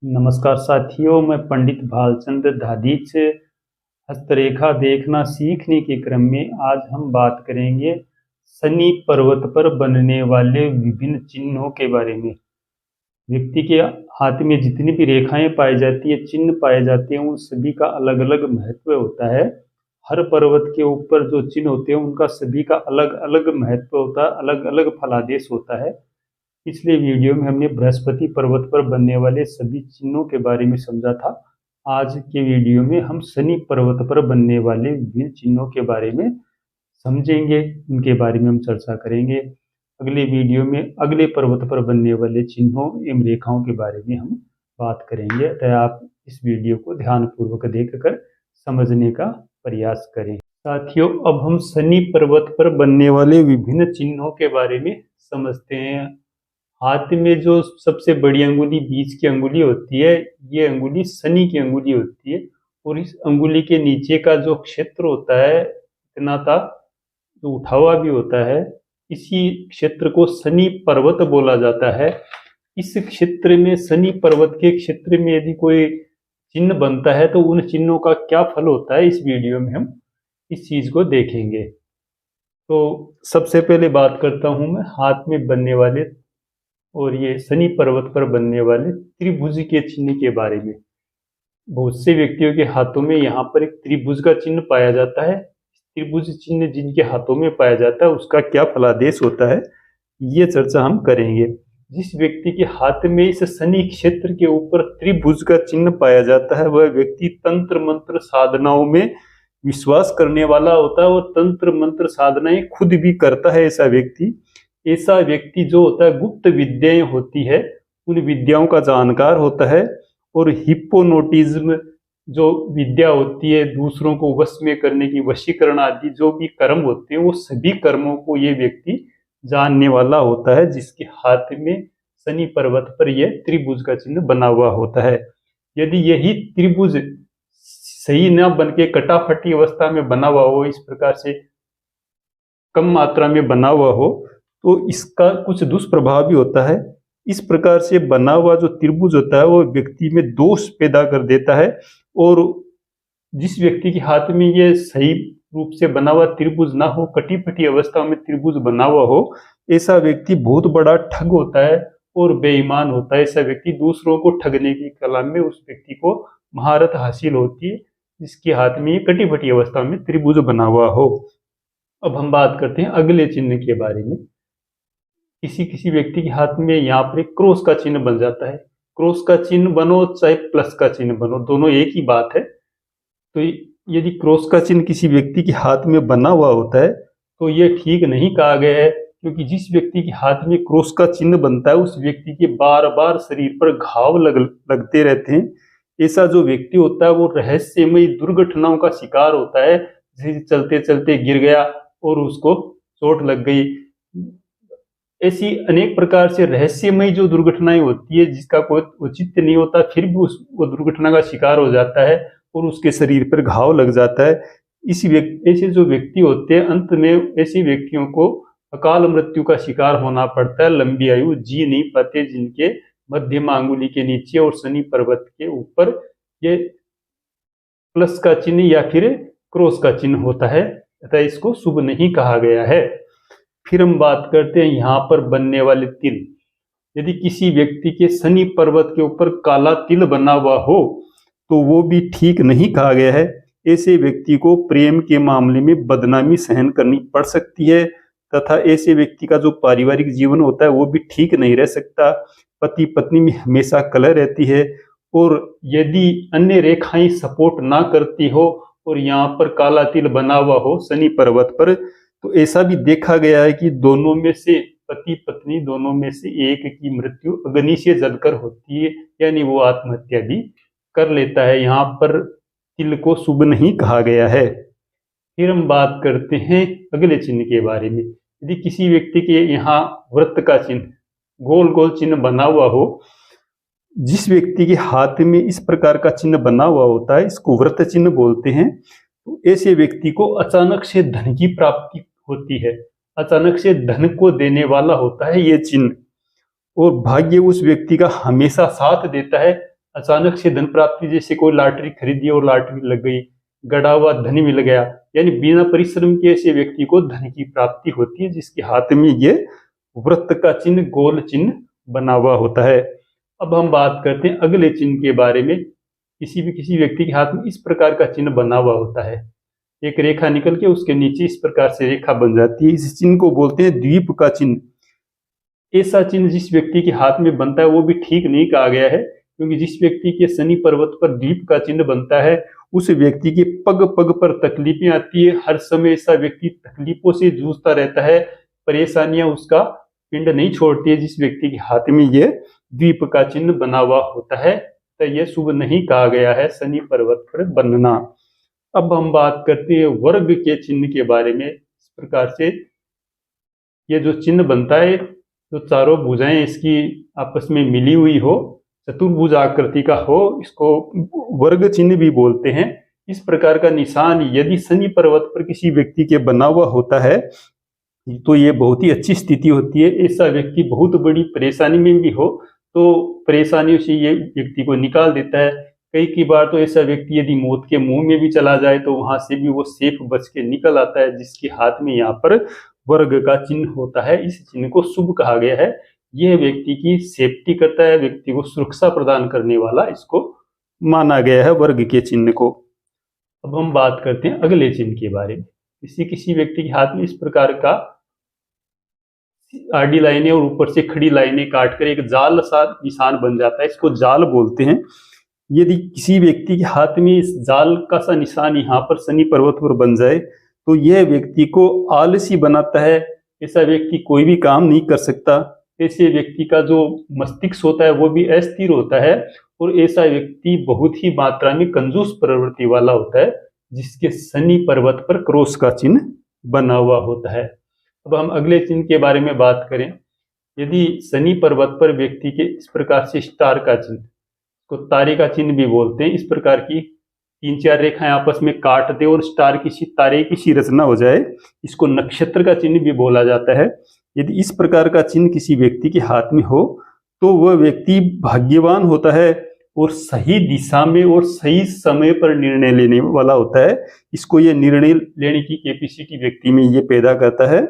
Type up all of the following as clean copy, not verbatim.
नमस्कार साथियों, मैं पंडित भालचंद्र धादीच से हस्तरेखा देखना सीखने के क्रम में आज हम बात करेंगे शनि पर्वत पर बनने वाले विभिन्न चिन्हों के बारे में। व्यक्ति के हाथ में जितनी भी रेखाएं पाई जाती है, चिन्ह पाए जाते हैं, उन सभी का अलग अलग महत्व होता है। हर पर्वत के ऊपर जो चिन्ह होते हैं उनका सभी का अलग अलग महत्व होता है, अलग अलग फलादेश होता है। पिछले वीडियो में हमने बृहस्पति पर्वत पर बनने वाले सभी चिन्हों के बारे में समझा था। आज के वीडियो में हम शनि पर्वत पर बनने वाले विभिन्न चिन्हों के बारे में समझेंगे, उनके बारे में हम चर्चा करेंगे। अगले वीडियो में अगले पर्वत पर बनने वाले चिन्हों एवं रेखाओं के बारे में हम बात करेंगे, अतः आप इस वीडियो को ध्यानपूर्वक देखकर समझने का प्रयास करें। साथियों, अब हम शनि पर्वत पर बनने वाले विभिन्न चिन्हों के बारे में समझते हैं। हाथ में जो सबसे बड़ी अंगुली बीच की अंगुली होती है, ये अंगुली शनि की अंगुली होती है, और इस अंगुली के नीचे का जो क्षेत्र होता है, इतना सा जो उठा हुआ भी होता है, इसी क्षेत्र को शनि पर्वत बोला जाता है। इस क्षेत्र में, शनि पर्वत के क्षेत्र में यदि कोई चिन्ह बनता है तो उन चिन्हों का क्या फल होता है, इस वीडियो में हम इस चीज को देखेंगे। तो सबसे पहले बात करता हूं मैं हाथ में बनने वाले और ये शनि पर्वत पर बनने वाले त्रिभुज के चिन्ह के बारे में। बहुत से व्यक्तियों के हाथों में यहाँ पर एक त्रिभुज का चिन्ह पाया जाता है। त्रिभुज चिन्ह जिनके हाथों में पाया जाता है उसका क्या फलादेश होता है, ये चर्चा हम करेंगे। जिस व्यक्ति के हाथ में इस शनि क्षेत्र के ऊपर त्रिभुज का चिन्ह पाया जाता है, वह व्यक्ति तंत्र मंत्र साधनाओं में विश्वास करने वाला होता है और तंत्र मंत्र साधनाएं खुद भी करता है। ऐसा व्यक्ति जो होता है, गुप्त विद्याएं होती है, उन विद्याओं का जानकार होता है। और हिप्नोटिज्म जो विद्या होती है, दूसरों को वश में करने की, वशीकरण आदि जो भी कर्म होते हैं, वो सभी कर्मों को ये व्यक्ति जानने वाला होता है, जिसके हाथ में शनि पर्वत पर यह त्रिभुज का चिन्ह बना हुआ होता है। यदि यही त्रिभुज सही न बन के कटाफटी अवस्था में बना हुआ हो, इस प्रकार से कम मात्रा में बना हुआ हो, तो इसका कुछ दुष्प्रभाव भी होता है। इस प्रकार से बना हुआ जो त्रिभुज होता है वो व्यक्ति में दोष पैदा कर देता है, और जिस व्यक्ति के हाथ में ये सही रूप से बना हुआ त्रिभुज ना हो, कटी-फटी अवस्था में त्रिभुज बना हुआ हो, ऐसा व्यक्ति बहुत बड़ा ठग होता है और बेईमान होता है। ऐसा व्यक्ति दूसरों को ठगने की कला में उस व्यक्ति को महारत हासिल होती है, जिसके हाथ में ये कटी-फटी अवस्था में त्रिभुज बना हुआ हो। अब हम बात करते हैं अगले चिन्ह के बारे में। किसी किसी व्यक्ति के हाथ में यहाँ पर एक क्रॉस का चिन्ह बन जाता है। क्रॉस का चिन्ह बनो चाहे प्लस का चिन्ह बनो, दोनों एक ही बात है। तो यदि क्रॉस का चिन्ह किसी व्यक्ति के हाथ में बना हुआ होता है तो ये ठीक नहीं कहा गया है, क्योंकि जिस व्यक्ति के हाथ में क्रॉस का चिन्ह बनता है उस व्यक्ति के बार बार शरीर पर घाव लगते रहते हैं। ऐसा जो व्यक्ति होता है वो रहस्यमयी दुर्घटनाओं का शिकार होता है, जैसे चलते चलते गिर गया और उसको चोट लग गई। ऐसी अनेक प्रकार से रहस्यमयी जो दुर्घटनाएं होती है, जिसका कोई औचित्य नहीं होता, फिर भी वो दुर्घटना का शिकार हो जाता है और उसके शरीर पर घाव लग जाता है। ऐसे जो व्यक्ति होते हैं, अंत में ऐसे व्यक्तियों को अकाल मृत्यु का शिकार होना पड़ता है, लंबी आयु जी नहीं पाते, जिनके मध्यमा अंगुली के नीचे और शनि पर्वत के ऊपर ये प्लस का चिन्ह या फिर क्रॉस का चिन्ह होता है, अतः इसको शुभ नहीं कहा गया है। फिर हम बात करते हैं यहाँ पर बनने वाले तिल। यदि किसी व्यक्ति के शनि पर्वत के ऊपर काला तिल बना हुआ हो तो वो भी ठीक नहीं कहा गया है। ऐसे व्यक्ति को प्रेम के मामले में बदनामी सहन करनी पड़ सकती है, तथा ऐसे व्यक्ति का जो पारिवारिक जीवन होता है वो भी ठीक नहीं रह सकता। पति पत्नी में हमेशा कलह रहती है, और यदि अन्य रेखाएं सपोर्ट ना करती हो और यहाँ पर काला तिल बना हुआ हो शनि पर्वत पर, तो ऐसा भी देखा गया है कि दोनों में से, पति पत्नी दोनों में से एक की मृत्यु अग्नि से जलकर होती है, यानी वो आत्महत्या भी कर लेता है। यहाँ पर तिल को शुभ नहीं कहा गया है। फिर हम बात करते हैं अगले चिन्ह के बारे में। यदि किसी व्यक्ति के यहाँ वृत्त का चिन्ह, गोल गोल चिन्ह बना हुआ हो, जिस व्यक्ति के हाथ में इस प्रकार का चिन्ह बना हुआ होता है, इसको वृत्त चिन्ह बोलते हैं। तो ऐसे व्यक्ति को अचानक से धन की प्राप्ति होती है, अचानक से धन को देने वाला होता है ये चिन्ह, और भाग्य उस व्यक्ति का हमेशा साथ देता है। अचानक से धन प्राप्ति, जैसे कोई लॉटरी खरीदी और लॉटरी लग गई, गड़ा हुआ धन मिल गया, यानी बिना परिश्रम के ऐसे व्यक्ति को धन की प्राप्ति होती है जिसके हाथ में ये वृत्त का चिन्ह, गोल चिन्ह बना हुआ होता है। अब हम बात करते हैं अगले चिन्ह के बारे में। किसी व्यक्ति के हाथ में इस प्रकार का चिन्ह बना हुआ होता है, एक रेखा निकल के उसके नीचे इस प्रकार से रेखा बन जाती है, इस चिन्ह को बोलते हैं द्वीप का चिन्ह। ऐसा चिन्ह जिस व्यक्ति के हाथ में बनता है वो भी ठीक नहीं कहा गया है, क्योंकि जिस व्यक्ति के शनि पर्वत पर द्वीप का चिन्ह बनता है उस व्यक्ति के पग पग पर तकलीफें आती है, हर समय ऐसा व्यक्ति तकलीफों से जूझता रहता है, परेशानियां उसका पिंड नहीं छोड़ती है जिस व्यक्ति के हाथ में ये द्वीप का चिन्ह बना हुआ होता है, तो यह शुभ नहीं कहा गया है शनि पर्वत पर बनना। अब हम बात करते हैं वर्ग के चिन्ह के बारे में। इस प्रकार से ये जो चिन्ह बनता है, जो चारों भुजाएं इसकी आपस में मिली हुई हो, चतुर्भुज आकृति का हो, इसको वर्ग चिन्ह भी बोलते हैं। इस प्रकार का निशान यदि शनि पर्वत पर किसी व्यक्ति के बना हुआ होता है तो ये बहुत ही अच्छी स्थिति होती है। ऐसा व्यक्ति बहुत बड़ी परेशानी में भी हो तो परेशानियों से ये व्यक्ति को निकाल देता है। कई बार तो ऐसा व्यक्ति यदि मौत के मुंह में भी चला जाए तो वहां से भी वो सेफ बच के निकल आता है, जिसके हाथ में यहाँ पर वर्ग का चिन्ह होता है। इस चिन्ह को शुभ कहा गया है। यह व्यक्ति की सेफ्टी करता है, व्यक्ति को सुरक्षा प्रदान करने वाला इसको माना गया है, वर्ग के चिन्ह को। अब हम बात करते हैं अगले चिन्ह के बारे में। किसी व्यक्ति के हाथ में इस प्रकार का आडी लाइनें और ऊपर से खड़ी लाइनें काटकर एक जाल सा निशान बन जाता है, इसको जाल बोलते हैं। यदि किसी व्यक्ति के हाथ में इस जाल का सा निशान यहाँ पर शनि पर्वत पर बन जाए तो यह व्यक्ति को आलसी बनाता है, ऐसा व्यक्ति कोई भी काम नहीं कर सकता। ऐसे व्यक्ति का जो मस्तिष्क होता है वो भी अस्थिर होता है और ऐसा व्यक्ति बहुत ही मात्रा में कंजूस प्रवृत्ति वाला होता है, जिसके शनि पर्वत पर क्रॉस का चिन्ह बना हुआ होता है। अब हम अगले चिन्ह के बारे में बात करें। यदि शनि पर्वत पर व्यक्ति के इस प्रकार से स्टार का चिन्ह, को तारे का चिन्ह भी बोलते हैं, इस प्रकार की 3-4 रेखाएं आपस में काट दे और स्टार किसी तारे की सी रचना हो जाए, इसको नक्षत्र का चिन्ह भी बोला जाता है। यदि इस प्रकार का चिन्ह किसी व्यक्ति के हाथ में हो तो वह व्यक्ति भाग्यवान होता है और सही दिशा में और सही समय पर निर्णय लेने वाला होता है। इसको ये निर्णय लेने की कैपेसिटी व्यक्ति में ये पैदा करता है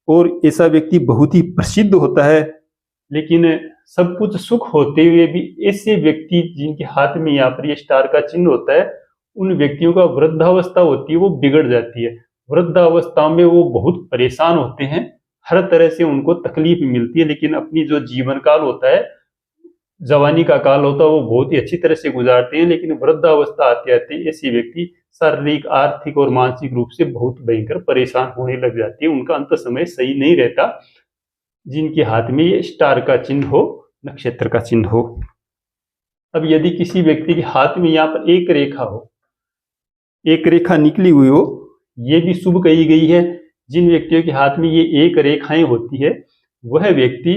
और ऐसा व्यक्ति बहुत ही प्रसिद्ध होता है। लेकिन सब कुछ सुख होते हुए भी ऐसे व्यक्ति जिनके हाथ में यहाँ पर ये स्टार का चिन्ह होता है, उन व्यक्तियों का वृद्धावस्था होती है वो बिगड़ जाती है। वृद्धावस्था में वो बहुत परेशान होते हैं, हर तरह से उनको तकलीफ मिलती है, लेकिन अपनी जो जीवन काल होता है, जवानी का काल होता है, वो बहुत ही अच्छी तरह से गुजारते हैं। लेकिन वृद्धावस्था आते आते ऐसे व्यक्ति शारीरिक, आर्थिक और मानसिक रूप से बहुत भयंकर परेशान होने लग जाती है, उनका अंत समय सही नहीं रहता, जिनके हाथ में ये स्टार का चिन्ह हो, नक्षत्र का चिन्ह हो। अब यदि किसी व्यक्ति के हाथ में यहाँ पर एक रेखा हो, एक रेखा निकली हुई हो, ये भी शुभ कही गई है। जिन व्यक्तियों के हाथ में ये एक रेखाएं होती है वह व्यक्ति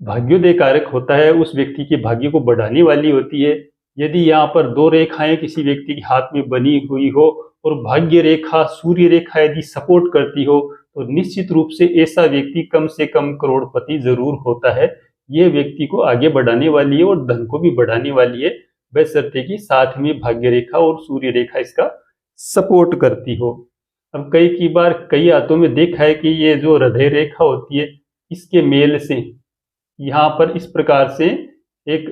भाग्योदय कारक होता है, उस व्यक्ति के भाग्य को बढ़ाने वाली होती है। यदि यहाँ पर 2 रेखाएं किसी व्यक्ति के हाथ में बनी हुई हो और भाग्य रेखा, सूर्य रेखा यदि सपोर्ट करती हो तो निश्चित रूप से ऐसा व्यक्ति कम से कम करोड़पति जरूर होता है। यह व्यक्ति को आगे बढ़ाने वाली है और धन को भी बढ़ाने वाली है, बशर्ते कि साथ में भाग्य रेखा और सूर्य रेखा इसका सपोर्ट करती हो। अब कई बार कई हाथों में देखा है कि ये जो हृदय रेखा होती है, इसके मेल से यहाँ पर इस प्रकार से एक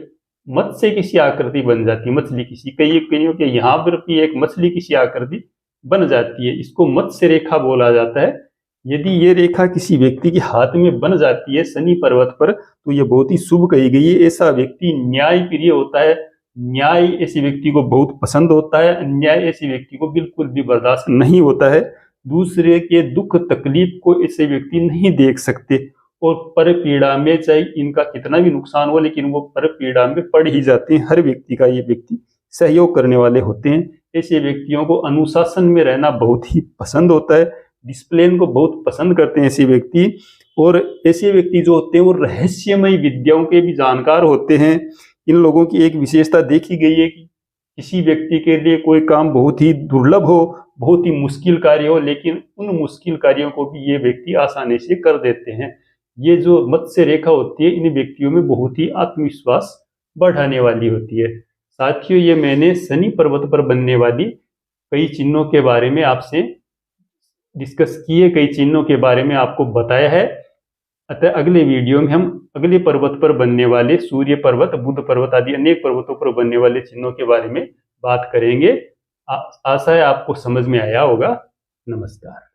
मत्स्य की सी आकृति बन जाती है, मछली की सी, कईयों के यहाँ पर भी एक मछली की सी आकृति बन जाती है, इसको मत्स्य रेखा बोला जाता है। यदि ये रेखा किसी व्यक्ति के हाथ में बन जाती है शनि पर्वत पर तो ये बहुत ही शुभ कही गई है। ऐसा व्यक्ति न्याय प्रिय होता है, न्याय ऐसे व्यक्ति को बहुत पसंद होता है, अन्याय ऐसे व्यक्ति को बिल्कुल भी बर्दाश्त नहीं होता है। दूसरे के दुख तकलीफ को ऐसे व्यक्ति नहीं देख सकते और पर पीड़ा में चाहे इनका कितना भी नुकसान हो लेकिन वो पर पीड़ा में पड़ ही जाते हैं। हर व्यक्ति का ये व्यक्ति सहयोग करने वाले होते हैं। ऐसे व्यक्तियों को अनुशासन में रहना बहुत ही पसंद होता है, डिसिप्लिन को बहुत पसंद करते हैं ऐसे व्यक्ति। और ऐसे व्यक्ति जो होते हैं वो रहस्यमय विद्याओं के भी जानकार होते हैं। इन लोगों की एक विशेषता देखी गई है कि किसी व्यक्ति के लिए कोई काम बहुत ही दुर्लभ हो, बहुत ही मुश्किल कार्य हो, लेकिन उन मुश्किल कार्यों को भी ये व्यक्ति आसानी से कर देते हैं। ये जो मत्स्य रेखा होती है, इन व्यक्तियों में बहुत ही आत्मविश्वास बढ़ाने वाली होती है। साथियों, ये मैंने शनि पर्वत पर बनने वाली कई चिन्हों के बारे में आपसे डिस्कस किए, कई चिन्हों के बारे में आपको बताया है। अतः अगले वीडियो में हम अगले पर्वत पर बनने वाले सूर्य पर्वत, बुध पर्वत आदि अनेक पर्वतों पर बनने वाले चिन्हों के बारे में बात करेंगे। आशा है आपको समझ में आया होगा। नमस्कार।